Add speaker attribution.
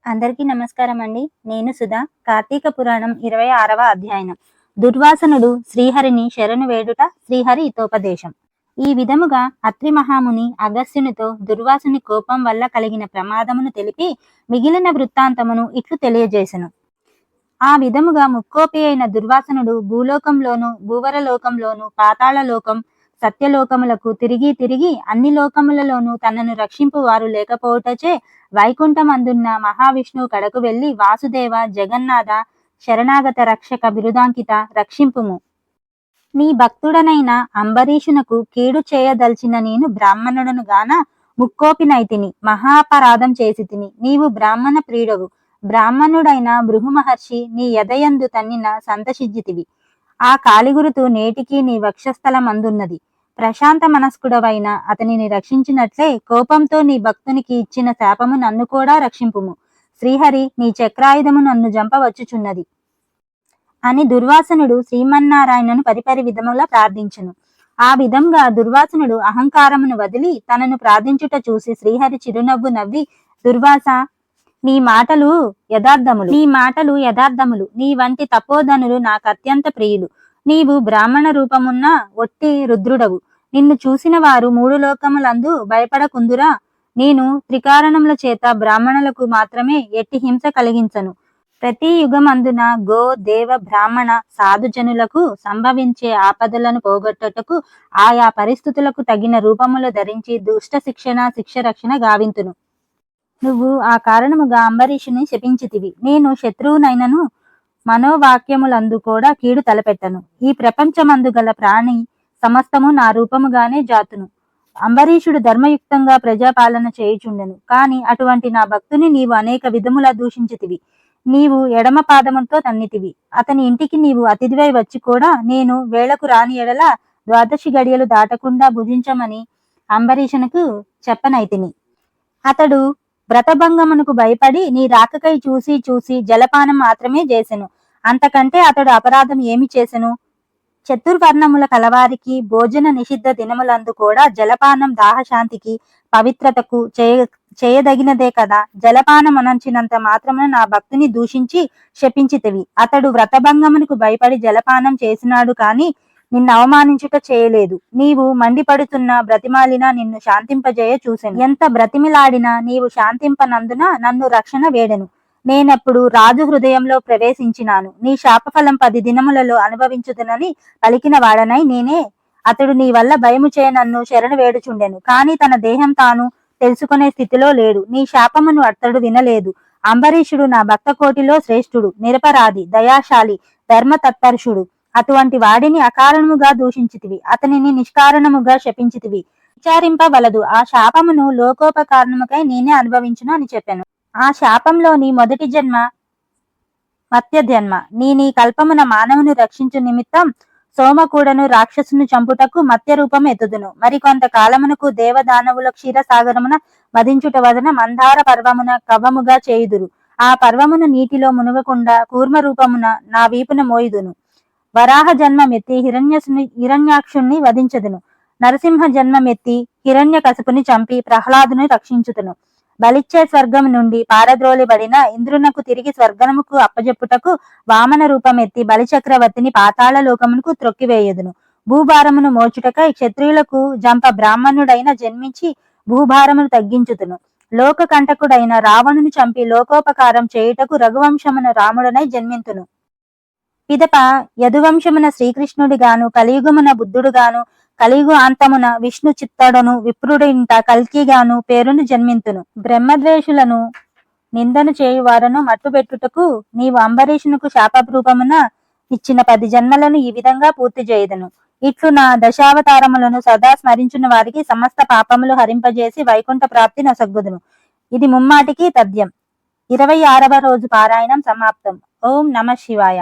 Speaker 1: అందరికీ నమస్కారం అండి. నేను సుధా. కార్తీక పురాణం 26వ అధ్యాయం. దుర్వాసనుడు శ్రీహరిని శరణు వేడుట, శ్రీహరి హితోపదేశం. ఈ విధముగా అత్రి మహాముని అగస్త్యునితో దుర్వాసుని కోపం వల్ల కలిగిన ప్రమాదమును తెలిపి మిగిలిన వృత్తాంతమును ఇట్లు తెలియజేసెను. ఆ విధముగా ముక్కోపి అయిన దుర్వాసనుడు భూలోకంలోను, భూవరలోకంలోను, పాతాళలోకం, సత్యలోకములకు తిరిగి తిరిగి అన్ని లోకములలోనూ తనను రక్షింపు వారు లేకపోవటచే వైకుంఠమందున్న మహావిష్ణువు కడకు వెళ్లి, వాసుదేవ, జగన్నాథ, శరణాగత రక్షక బిరుదాంకిత, రక్షింపుము. నీ భక్తుడనైన అంబరీషునకు కీడు చేయదల్చిన నేను బ్రాహ్మణుడను గాన ముక్కోపినైతిని, మహాపరాధం చేసి తిని. నీవు బ్రాహ్మణ ప్రియుడవు. బ్రాహ్మణుడైన భృగు మహర్షి నీ యదయందు తన్నిన సంతసిద్ధితివి. ఆ కాలిగురుతు నేటికి నీ వక్షస్థలం అందున్నది. ప్రశాంత మనస్కుడవైన అతనిని రక్షించినట్లే కోపంతో నీ భక్తునికి ఇచ్చిన శాపము నన్ను కూడా రక్షింపుము. శ్రీహరి నీ చక్రాయుధము నన్ను జంపవచ్చుచున్నది అని దుర్వాసనుడు శ్రీమన్నారాయణను పరిపరి విధములా ప్రార్థించెను. ఆ విధంగా దుర్వాసనుడు అహంకారమును వదిలి తనను ప్రార్థించుట చూసి శ్రీహరి చిరునవ్వు నవ్వి, దుర్వాస, నీ మాటలు యథార్థములు. నీ వంటి తపోధనులు నాకు అత్యంత ప్రియులు. నీవు బ్రాహ్మణ రూపమున్న ఒట్టి రుద్రుడవు. నిన్ను చూసిన వారు మూడు లోకములందు భయపడకుందురా. నేను త్రికారణముల చేత బ్రాహ్మణులకు మాత్రమే ఎట్టి హింస కలిగించను. ప్రతి యుగమందున గో, దేవ, బ్రాహ్మణ సాధుజనులకు సంభవించే ఆపదలను పోగొట్టుటకు ఆయా పరిస్థితులకు తగిన రూపములు ధరించి దుష్ట శిక్ష రక్షణ గావింతును. నువ్వు ఆ కారణముగా అంబరీషుని శపించితివి. నేను శత్రువునైనను మనోవాక్యములందు కూడా కీడు తలపెట్టను. ఈ ప్రపంచమందు గల ప్రాణి సమస్తము నా రూపముగానే జాతును. అంబరీషుడు ధర్మయుక్తంగా ప్రజాపాలన చేయుచుండెను. కాని అటువంటి నా భక్తుని నీవు అనేక విధములా దూషించితివి. నీవు ఎడమ పాదముతో తన్నితివి. అతని ఇంటికి నీవు అతిథివై వచ్చి కూడా నేను వేళకు రాని ఎడల ద్వాదశి గడియలు దాటకుండా భుజించమని అంబరీషునకు చెప్పనైతిని. అతడు వ్రతభంగమునకు భయపడి నీ రాకకై చూసి చూసి జలపానం మాత్రమే చేసెను. అంతకంటే అతడు అపరాధం ఏమి చేసెను? చతుర్వర్ణముల కలవారికి భోజన నిషిద్ధ దినములందు కూడా జలపానం దాహశాంతికి, పవిత్రతకు చేయదగినదే కదా. జలపానం అనంచినంత మాత్రమున నా భక్తుని దూషించి శపించితివి. అతడు వ్రతభంగమునకు భయపడి జలపానం చేసినాడు కాని నిన్ను అవమానించుట చేయలేదు. నీవు మండిపడుతున్న బ్రతిమాలినా నిన్ను శాంతింపజేయ చూసెను. ఎంత బ్రతిమిలాడినా నీవు శాంతింపనందున నన్ను రక్షణ వేడెను. నేనెప్పుడు రాజు హృదయంలో ప్రవేశించినాను. నీ శాపఫలం 10 దినములలో అనుభవించుదునని పలికిన వాడనై నేనే. అతడు నీ వల్ల భయము చే నన్ను శరణు వేడుచుండెను. కాని తన దేహం తాను తెలుసుకునే స్థితిలో లేడు. నీ శాపమును అతడు వినలేదు. అంబరీషుడు నా భక్త కోటిలో శ్రేష్ఠుడు, నిరపరాధి, దయాశాలి, ధర్మ తత్పరుషుడు. అటువంటి వాడిని అకారణముగా దూషించితివి. అతనిని నిష్కారణముగా శపించితివి. విచారింపవలదు. ఆ శాపమును లోకోపకారణముకై నేనే అనుభవించును అని చెప్పాను. ఆ శాపంలోని మొదటి జన్మ మత్య జన్మ. నీ కల్పమున మానవుని రక్షించు నిమిత్తం సోమకూడను రాక్షసును చంపుటకు మత్య రూపం ఎత్తుదును. మరికొంత కాలమునకు దేవదానవుల క్షీరసాగరమున వధించుట వదన మందార పర్వమున కవ్వముగా చేయుదురు. ఆ పర్వమును నీటిలో మునుగకుండా కూర్మ రూపమున నా వీపున మోయుదును. వరాహ జన్మమెత్తి హిరణ్యాక్షుణ్ణి వధించదును. నరసింహ జన్మమెత్తి హిరణ్య కశపుని చంపి ప్రహ్లాదుని రక్షించుతును. బలిచ్చే స్వర్గం నుండి పారద్రోలిబడిన ఇంద్రునకు తిరిగి స్వర్గముకు అప్పజెప్పుటకు వామన రూపమెత్తి బలిచక్రవర్తిని పాతాళ లోకమునకు త్రొక్కివేయదును. భూభారమును మోచుటకై క్షత్రియులకు జంప బ్రాహ్మణుడైన జన్మించి భూభారమును తగ్గించుతును. లోక కంటకుడైన రావణుని చంపి లోకోపకారం చేయుటకు రఘువంశమున రాముడనై జన్మింతును. పిదప యదువంశమున శ్రీకృష్ణుడిగాను, కలియుగమున బుద్ధుడుగాను, కలియుగ అంతమున విష్ణు చిత్తడను, విప్రుడింట కల్కిగాను పేరును జన్మింతును. బ్రహ్మద్వేషులను నిందను చేయువారను మట్టుబెట్టుటకు నీవు అంబరీషునకు శాపరూపమున ఇచ్చిన 10 జన్మలను ఈ విధంగా పూర్తి చేయదను. ఇట్లు నా దశావతారములను సదా స్మరించిన వారికి సమస్త పాపములు హరింపజేసి వైకుంఠ ప్రాప్తి నొసగుదును. ఇది ముమ్మాటికి తథ్యం. 26వ రోజు పారాయణం సమాప్తం. ఓం నమ శివాయ.